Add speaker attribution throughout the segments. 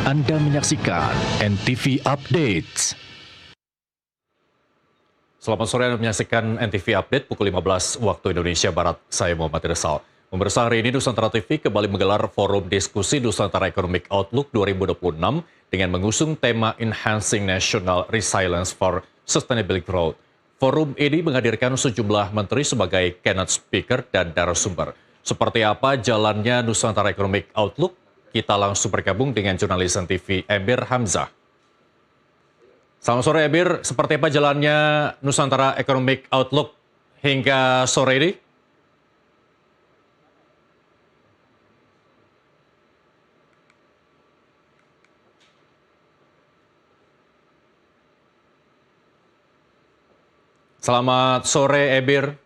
Speaker 1: Anda menyaksikan NTV Update. Selamat sore, Anda menyaksikan NTV Update pukul 15 waktu Indonesia Barat. Saya Muhammad Rizal. Pemirsa, hari ini Nusantara TV kembali menggelar forum diskusi Nusantara Economic Outlook 2026 dengan mengusung tema Enhancing National Resilience for Sustainable Growth. Forum ini menghadirkan sejumlah menteri sebagai keynote speaker dan narasumber. Seperti apa jalannya Nusantara Economic Outlook? Kita langsung bergabung dengan jurnalis NTV Emir Hamzah. Selamat sore Emir, seperti apa jalannya Nusantara Economic Outlook hingga sore ini? Selamat sore Emir.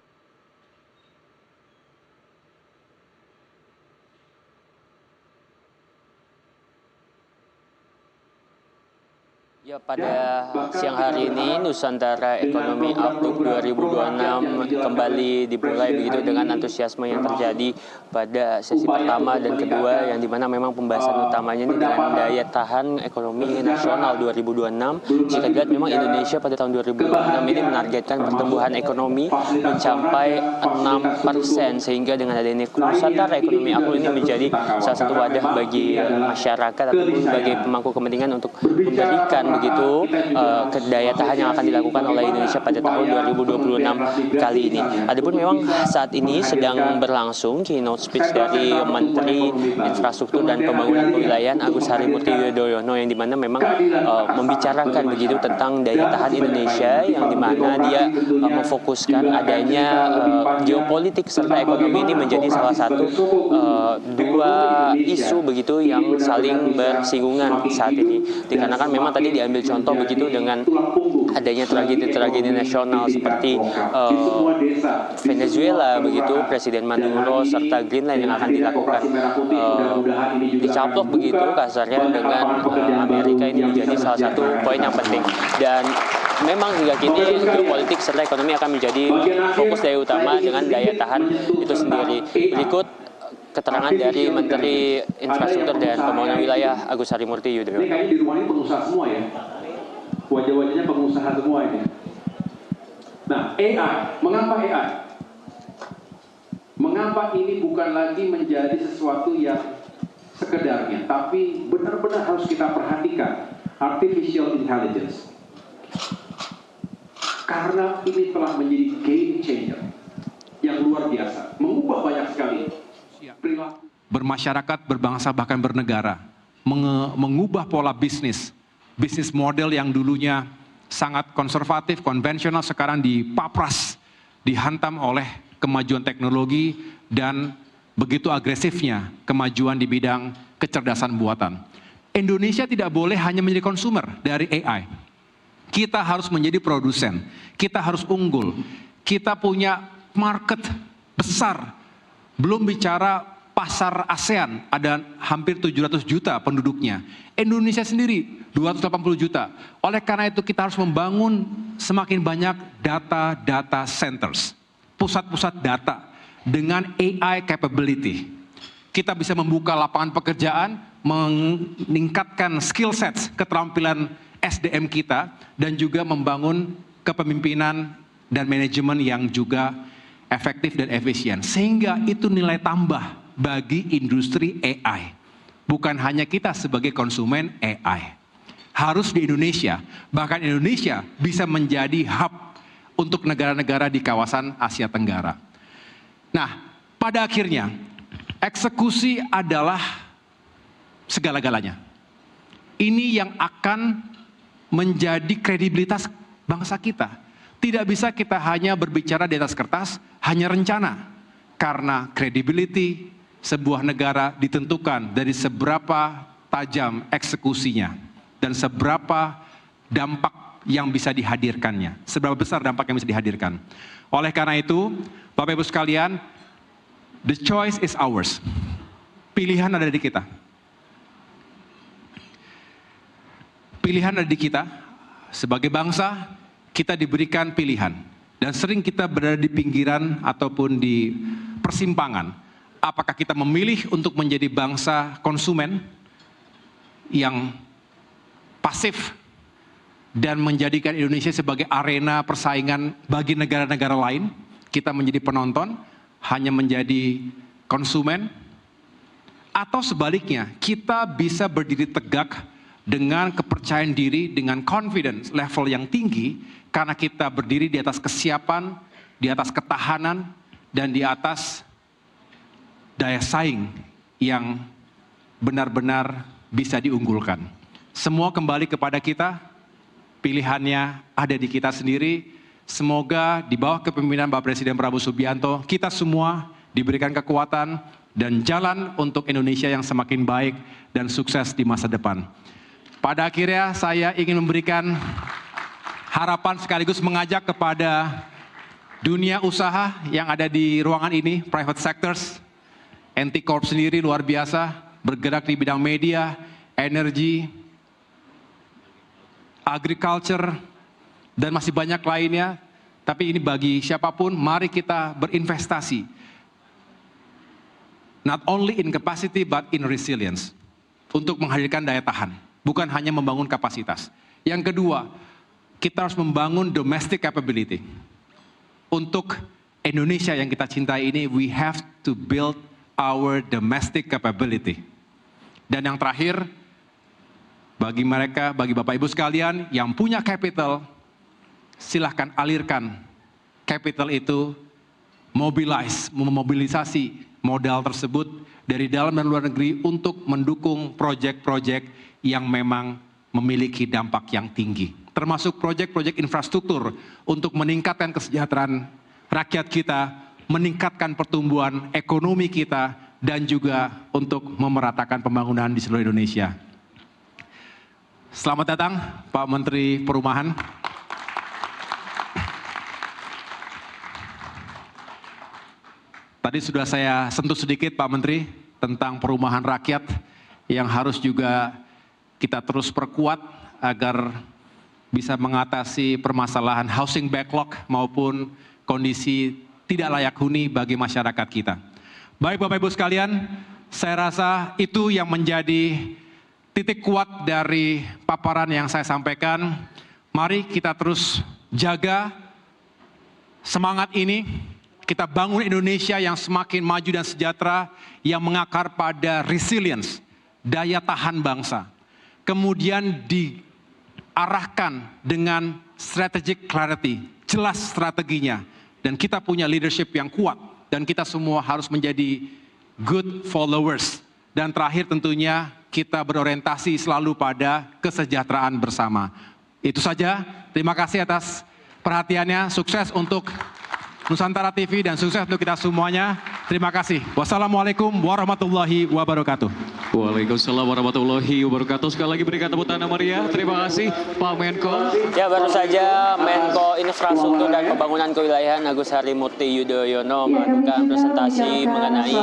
Speaker 2: Ya, pada siang hari ini Nusantara Economy Outlook 2026 kembali dimulai begitu dengan antusiasme yang terjadi pada sesi pertama dan kedua, yang dimana memang pembahasan utamanya ini dengan daya tahan ekonomi nasional 2026. Jika dilihat memang Indonesia pada tahun 2026 ini menargetkan pertumbuhan ekonomi mencapai 6%, sehingga dengan adanya Nusantara Economy Outlook ini menjadi salah satu wadah bagi masyarakat ataupun sebagai pemangku kepentingan untuk memberikan begitu daya tahan yang akan dilakukan oleh Indonesia pada tahun 2026 kali ini. Adapun memang saat ini sedang berlangsung keynote speech dari Menteri Infrastruktur dan Pembangunan Kewilayahan Agus Harimurti Yudhoyono, yang dimana memang membicarakan begitu tentang daya tahan Indonesia, yang dimana dia memfokuskan adanya geopolitik serta ekonomi ini menjadi salah satu dua isu begitu yang saling bersinggungan saat ini. Dikarenakan memang tadi diambil contoh begitu dengan adanya tragedi-tragedi nasional seperti Venezuela begitu, Presiden Maduro serta Greenland yang akan dilakukan dicaplok begitu kasarnya dengan Amerika, ini menjadi salah satu poin yang penting. Dan memang hingga kini geopolitik serta ekonomi akan menjadi fokus daya utama dengan daya tahan itu sendiri. Berikut keterangan dari Menteri Infrastruktur dan Pembangunan Wilayah Agus Harimurti Yudhoyono.
Speaker 3: Kayaknya di rumah ini pengusaha semua ya. Wajah-wajahnya pengusaha semua ini. Nah, AI. Mengapa AI? Mengapa ini bukan lagi menjadi sesuatu yang sekedarnya, tapi benar-benar harus kita perhatikan. Artificial Intelligence. Karena ini telah menjadi game changer yang luar biasa. Mengubah banyak sekali perilaku
Speaker 4: bermasyarakat, berbangsa, bahkan bernegara, mengubah pola bisnis model yang dulunya sangat konservatif, konvensional, sekarang dipapras, dihantam oleh kemajuan teknologi dan begitu agresifnya kemajuan di bidang kecerdasan buatan. Indonesia tidak boleh hanya menjadi konsumer dari AI. Kita harus menjadi produsen, kita harus unggul, kita punya market besar. Belum bicara pasar ASEAN, ada hampir 700 juta penduduknya. Indonesia sendiri 280 juta. Oleh karena itu kita harus membangun semakin banyak data centers, pusat-pusat data dengan AI capability. Kita bisa membuka lapangan pekerjaan, meningkatkan skill sets, keterampilan SDM kita, dan juga membangun kepemimpinan dan manajemen yang juga efektif dan efisien, sehingga itu nilai tambah bagi industri AI. Bukan hanya kita sebagai konsumen AI. Harus di Indonesia, bahkan Indonesia bisa menjadi hub untuk negara-negara di kawasan Asia Tenggara. Nah, pada akhirnya, eksekusi adalah segala-galanya. Ini yang akan menjadi kredibilitas bangsa kita. Tidak bisa kita hanya berbicara di atas kertas, hanya rencana. Karena credibility sebuah negara ditentukan dari seberapa tajam eksekusinya dan seberapa dampak yang bisa dihadirkannya. Seberapa besar dampak yang bisa dihadirkan. Oleh karena itu, Bapak Ibu sekalian, the choice is ours. Pilihan ada di kita. Pilihan ada di kita. Sebagai bangsa, kita diberikan pilihan, dan sering kita berada di pinggiran ataupun di persimpangan. Apakah kita memilih untuk menjadi bangsa konsumen yang pasif dan menjadikan Indonesia sebagai arena persaingan bagi negara-negara lain. Kita menjadi penonton, hanya menjadi konsumen, atau sebaliknya, kita bisa berdiri tegak dengan kepercayaan diri, dengan confidence level yang tinggi, karena kita berdiri di atas kesiapan, di atas ketahanan, dan di atas daya saing yang benar-benar bisa diunggulkan. Semua kembali kepada kita, pilihannya ada di kita sendiri. Semoga di bawah kepemimpinan Bapak Presiden Prabowo Subianto, kita semua diberikan kekuatan dan jalan untuk Indonesia yang semakin baik dan sukses di masa depan. Pada akhirnya saya ingin memberikan harapan sekaligus mengajak kepada dunia usaha yang ada di ruangan ini, private sectors, NT Corp sendiri luar biasa, bergerak di bidang media, energi, agriculture, dan masih banyak lainnya. Tapi ini bagi siapapun, mari kita berinvestasi. Not only in capacity, but in resilience. Untuk menghadirkan daya tahan, bukan hanya membangun kapasitas. Yang kedua, kita harus membangun domestic capability. Untuk Indonesia yang kita cintai ini, we have to build our domestic capability. Dan yang terakhir, bagi mereka, bagi Bapak Ibu sekalian yang punya capital, silahkan alirkan capital itu, memobilisasi modal tersebut dari dalam dan luar negeri untuk mendukung proyek-proyek yang memang memiliki dampak yang tinggi. Termasuk proyek-proyek infrastruktur untuk meningkatkan kesejahteraan rakyat kita, meningkatkan pertumbuhan ekonomi kita, dan juga untuk memeratakan pembangunan di seluruh Indonesia. Selamat datang Pak Menteri Perumahan. Tadi sudah saya sentuh sedikit Pak Menteri tentang perumahan rakyat yang harus juga kita terus perkuat agar bisa mengatasi permasalahan housing backlog maupun kondisi tidak layak huni bagi masyarakat kita. Baik Bapak Ibu sekalian, saya rasa itu yang menjadi titik kuat dari paparan yang saya sampaikan. Mari kita terus jaga semangat ini. Kita bangun Indonesia yang semakin maju dan sejahtera, yang mengakar pada resilience, daya tahan bangsa. Kemudian diarahkan dengan strategic clarity, jelas strateginya. Dan kita punya leadership yang kuat. Dan kita semua harus menjadi good followers. Dan terakhir tentunya kita berorientasi selalu pada kesejahteraan bersama. Itu saja, terima kasih atas perhatiannya, sukses untuk Nusantara TV dan sukses untuk kita semuanya. Terima kasih. Wassalamualaikum warahmatullahi wabarakatuh.
Speaker 5: Waalaikumsalam warahmatullahi wabarakatuh. Sekali lagi berikan tepuk tangan meriah. Terima kasih Pak Menko.
Speaker 2: Ya, baru saja Menko Infrastruktur dan Pembangunan Kewilayahan Agus Harimurti Yudhoyono melakukan presentasi mengenai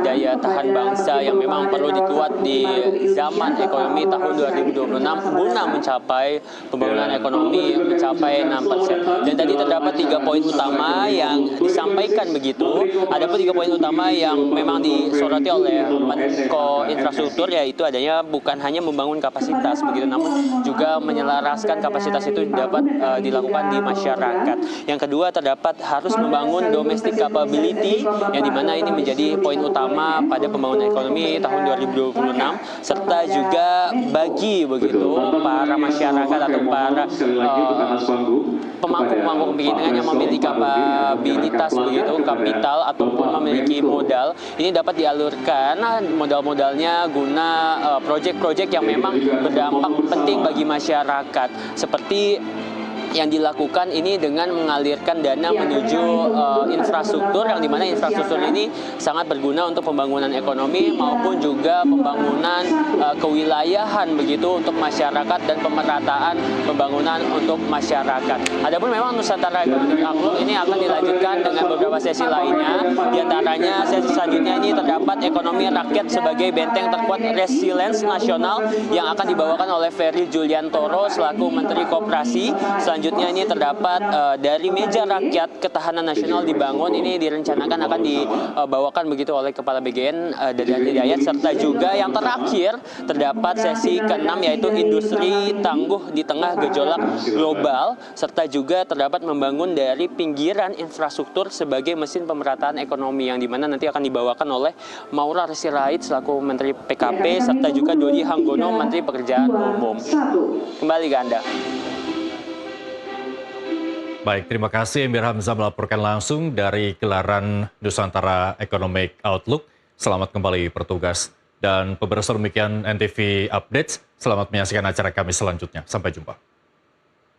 Speaker 2: daya tahan bangsa yang memang perlu dikuat di zaman ekonomi tahun 2026 guna mencapai pembangunan ekonomi mencapai 6%. Dan tadi terdapat 3 poin utama yang disampaikan begitu. Ada pun 3 poin utama yang memang disoroti oleh Menko Infrastruktur, yaitu adanya bukan hanya membangun kapasitas begitu, namun juga menyelaraskan kapasitas itu dapat dilakukan di masyarakat. Yang kedua, terdapat harus membangun domestic capability, yang dimana ini menjadi poin utama pada pembangunan ekonomi tahun 2026, serta juga bagi begitu para masyarakat atau para pemangku kepentingan yang memiliki kapabilitas begitu, kapital ataupun memiliki modal, ini dapat dialurkan modal-modalnya guna proyek-proyek yang memang berdampak penting bagi masyarakat, seperti yang dilakukan ini dengan mengalirkan dana menuju infrastruktur, yang dimana infrastruktur ini sangat berguna untuk pembangunan ekonomi maupun juga pembangunan kewilayahan begitu untuk masyarakat dan pemerataan pembangunan untuk masyarakat. Adapun memang Nusantara Economic Outlook ini akan dilanjutkan dengan beberapa sesi lainnya. Di antaranya sesi selanjutnya ini terdapat ekonomi rakyat sebagai benteng terkuat resilience nasional yang akan dibawakan oleh Ferry Juliantoro selaku Menteri Koperasi. Selanjutnya selanjutnya ini terdapat dari meja rakyat ketahanan nasional dibangun, ini direncanakan akan dibawakan begitu oleh Kepala BGN Dadan Hidayat, serta juga yang terakhir terdapat sesi ke-6 yaitu industri tangguh di tengah gejolak global, serta juga terdapat membangun dari pinggiran infrastruktur sebagai mesin pemerataan ekonomi, yang dimana nanti akan dibawakan oleh Maura Sirait selaku Menteri PKP, serta juga Dodi Hanggono Menteri Pekerjaan Umum. Kembali ke Anda.
Speaker 1: Baik, terima kasih Emir Hamzah melaporkan langsung dari gelaran Nusantara Economic Outlook. Selamat kembali bertugas. Dan pemirsa, demikian NTV Updates. Selamat menyaksikan acara kami selanjutnya. Sampai jumpa.